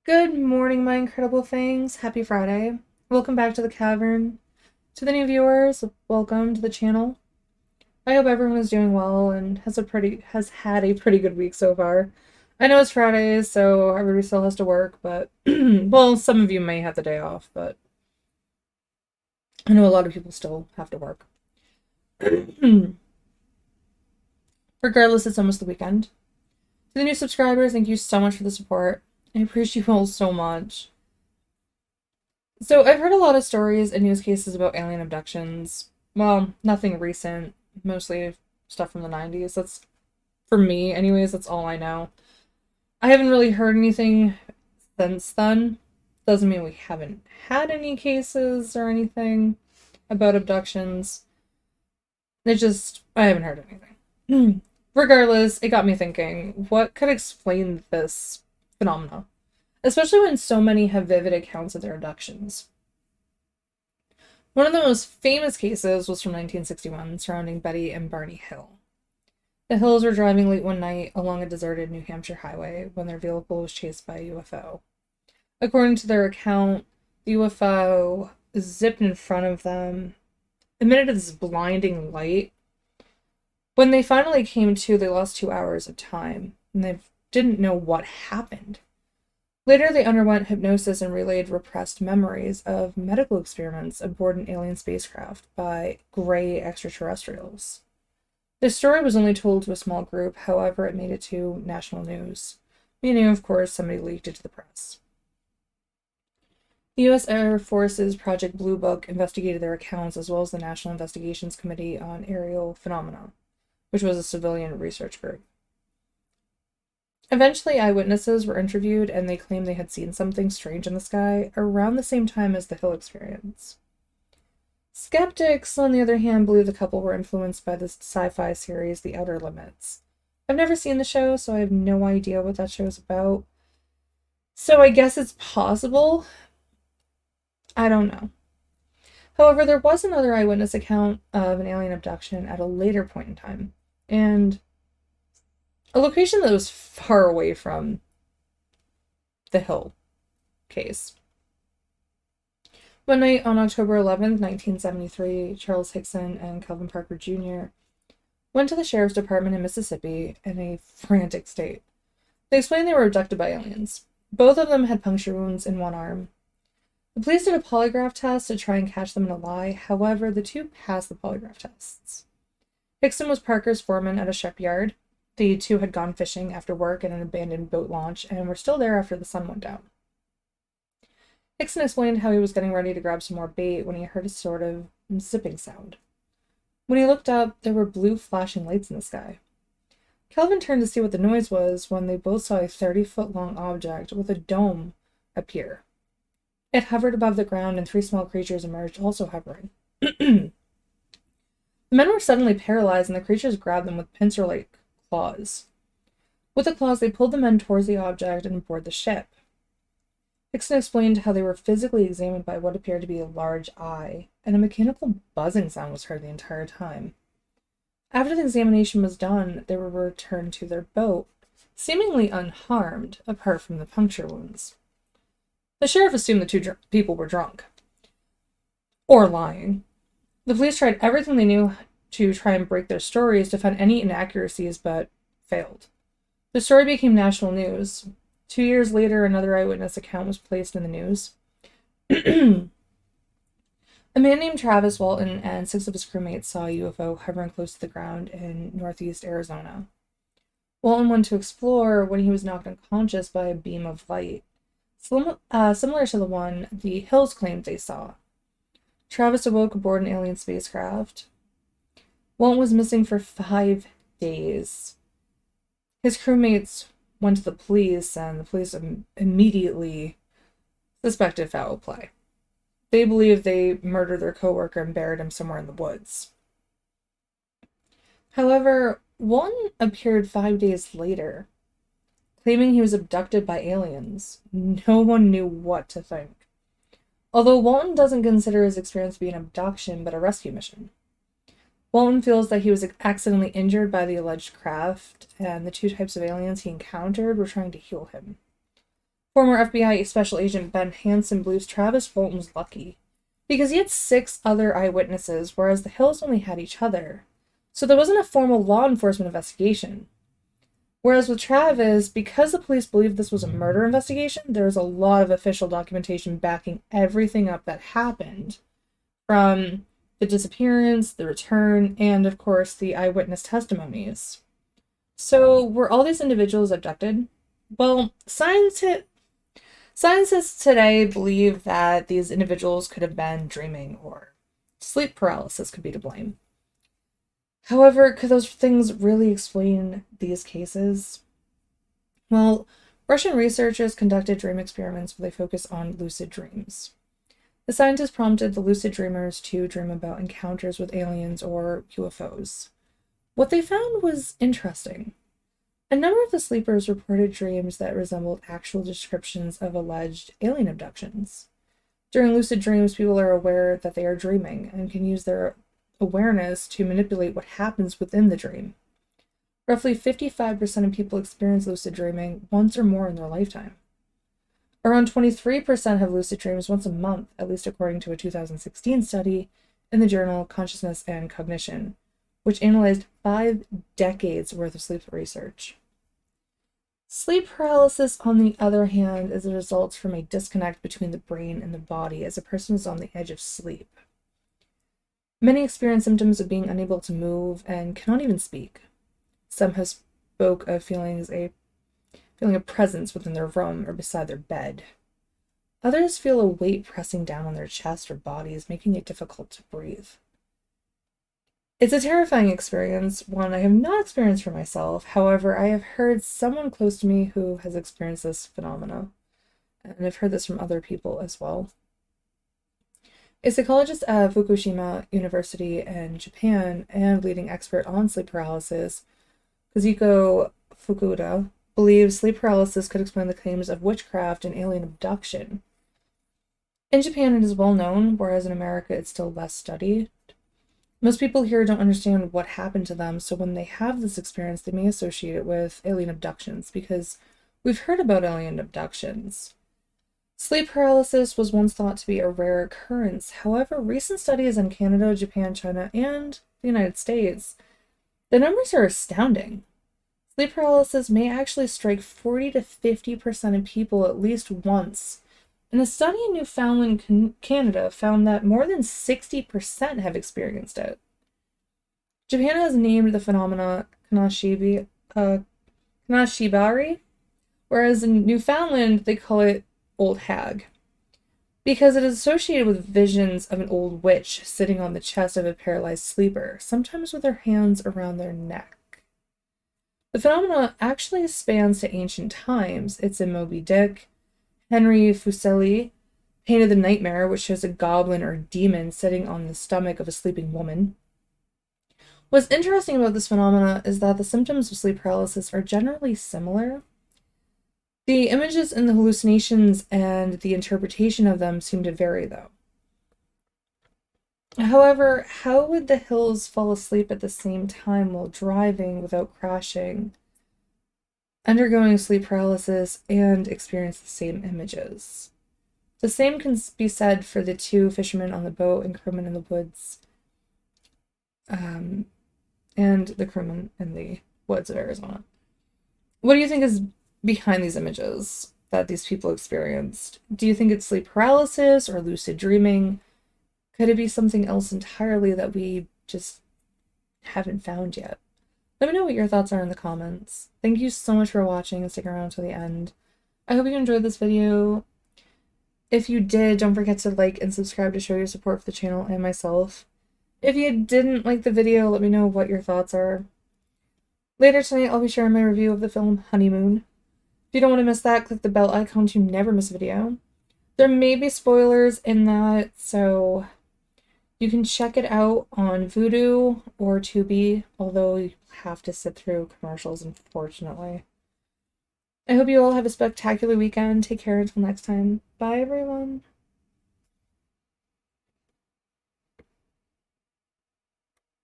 Good morning, my incredible things. Happy Friday. Welcome back to the cavern. To the new viewers, welcome to the channel. I hope everyone is doing well and has had a pretty good week so far. I know it's Friday, so everybody still has to work, but well, some of you may have the day off, but I know a lot of people still have to work. Regardless, it's almost the weekend. To the new subscribers, thank you so much for the support. I appreciate you all so much. So I've heard a lot of stories and news cases about alien abductions. Well, nothing recent, mostly stuff from the 90s. That's, for me anyways, that's all I know. I haven't really heard anything since then. Doesn't mean we haven't had any cases or anything about abductions. I haven't heard anything. Regardless, it got me thinking, what could explain this phenomena? Especially when so many have vivid accounts of their abductions. One of the most famous cases was from 1961 surrounding Betty and Barney Hill. The Hills were driving late one night along a deserted New Hampshire highway when their vehicle was chased by a UFO. According to their account, the UFO zipped in front of them, emitted this blinding light. When they finally came to, they lost 2 hours of time, and they didn't know what happened. Later, they underwent hypnosis and relayed repressed memories of medical experiments aboard an alien spacecraft by gray extraterrestrials. This story was only told to a small group, however, it made it to national news, meaning, of course, somebody leaked it to the press. The U.S. Air Force's Project Blue Book investigated their accounts, as well as the National Investigations Committee on Aerial Phenomena, which was a civilian research group. Eventually, eyewitnesses were interviewed, and they claimed they had seen something strange in the sky around the same time as the Hill experience. Skeptics, on the other hand, believe the couple were influenced by the sci-fi series The Outer Limits. I've never seen the show, so I have no idea what that show is about. So I guess it's possible. I don't know. However, there was another eyewitness account of an alien abduction at a later point in time, and a location that was far away from the Hill case. One night on October 11th, 1973, Charles Hickman and Calvin Parker Jr. went to the sheriff's department in Mississippi in a frantic state. They explained they were abducted by aliens. Both of them had puncture wounds in one arm. The police did a polygraph test to try and catch them in a lie. However, the two passed the polygraph tests. Hickman was Parker's foreman at a shipyard. The two had gone fishing after work at an abandoned boat launch and were still there after the sun went down. Hickman explained how he was getting ready to grab some more bait when he heard a sort of zipping sound. When he looked up, there were blue flashing lights in the sky. Calvin turned to see what the noise was when they both saw a 30-foot-long object with a dome appear. It hovered above the ground, and three small creatures emerged, also hovering. The men were suddenly paralyzed, and the creatures grabbed them with pincer-like claws. With the claws, they pulled the men towards the object and aboard the ship. Hickman explained how they were physically examined by what appeared to be a large eye, and a mechanical buzzing sound was heard the entire time. After the examination was done, they were returned to their boat, seemingly unharmed, apart from the puncture wounds. The sheriff assumed the two people were drunk. Or lying. The police tried everything they knew to try and break their stories to find any inaccuracies, but failed. The story became national news. 2 years later, another eyewitness account was placed in the news. A man named Travis Walton and 6 of his crewmates saw a UFO hovering close to the ground in northeast Arizona. Walton went to explore when he was knocked unconscious by a beam of light, similar to the one the Hills claimed they saw. Travis awoke aboard an alien spacecraft. Walton was missing for 5 days. His crewmates went to the police, and the police immediately suspected foul play. They believe they murdered their coworker and buried him somewhere in the woods. However, Walton appeared 5 days later, claiming he was abducted by aliens. No one knew what to think. Although Walton doesn't consider his experience to be an abduction, but a rescue mission. Walton feels that he was accidentally injured by the alleged craft, and the two types of aliens he encountered were trying to heal him. Former FBI Special Agent Ben Hansen believes Travis Walton was lucky because he had 6 other eyewitnesses, whereas the Hills only had each other. So there wasn't a formal law enforcement investigation. Whereas with Travis, because the police believed this was a murder investigation, there was a lot of official documentation backing everything up that happened, from the disappearance, the return, and of course the eyewitness testimonies. So were all these individuals abducted? Well, scientists today believe that these individuals could have been dreaming, or sleep paralysis could be to blame. However, could those things really explain these cases? Well, Russian researchers conducted dream experiments where they focus on lucid dreams. The scientists prompted the lucid dreamers to dream about encounters with aliens or UFOs. What they found was interesting. A number of the sleepers reported dreams that resembled actual descriptions of alleged alien abductions. During lucid dreams, people are aware that they are dreaming and can use their awareness to manipulate what happens within the dream. Roughly 55% of people experience lucid dreaming once or more in their lifetime. Around 23% have lucid dreams once a month, at least according to a 2016 study in the journal Consciousness and Cognition, which analyzed 5 decades worth of sleep research. Sleep paralysis, on the other hand, is a result from a disconnect between the brain and the body as a person is on the edge of sleep. Many experience symptoms of being unable to move and cannot even speak. Some have spoke of feeling a presence within their room or beside their bed. Others feel a weight pressing down on their chest or bodies, making it difficult to breathe. It's a terrifying experience, one I have not experienced for myself. However, I have heard someone close to me who has experienced this phenomena, and I've heard this from other people as well. A psychologist at Fukushima University in Japan and leading expert on sleep paralysis, Kazuko Fukuda, believes sleep paralysis could explain the claims of witchcraft and alien abduction. In Japan, it is well known, whereas in America, it's still less studied. Most people here don't understand what happened to them, so when they have this experience, they may associate it with alien abductions, because we've heard about alien abductions. Sleep paralysis was once thought to be a rare occurrence. However, recent studies in Canada, Japan, China, and the United States, the numbers are astounding. Sleep paralysis may actually strike 40 to 50% of people at least once. And a study in Newfoundland, Canada, found that more than 60% have experienced it. Japan has named the phenomena kanashibari, whereas in Newfoundland they call it old hag, because it is associated with visions of an old witch sitting on the chest of a paralyzed sleeper, sometimes with her hands around their neck. The phenomena actually spans to ancient times. It's in Moby Dick. Henry Fuseli painted The Nightmare, which shows a goblin or demon sitting on the stomach of a sleeping woman. What's interesting about this phenomena is that the symptoms of sleep paralysis are generally similar. The images and the hallucinations and the interpretation of them seem to vary, though. However, how would the Hills fall asleep at the same time while driving without crashing, undergoing sleep paralysis, and experience the same images? The same can be said for the 2 fishermen on the boat and crewmen in the woods, and the crewmen in the woods of Arizona. What do you think is behind these images that these people experienced? Do you think it's sleep paralysis or lucid dreaming? Could it be something else entirely that we just haven't found yet? Let me know what your thoughts are in the comments. Thank you so much for watching and sticking around to the end. I hope you enjoyed this video. If you did, don't forget to like and subscribe to show your support for the channel and myself. If you didn't like the video, let me know what your thoughts are. Later tonight, I'll be sharing my review of the film Honeymoon. If you don't want to miss that, click the bell icon to never miss a video. There may be spoilers in that, so you can check it out on Vudu or Tubi, although you have to sit through commercials, unfortunately. I hope you all have a spectacular weekend. Take care until next time. Bye, everyone.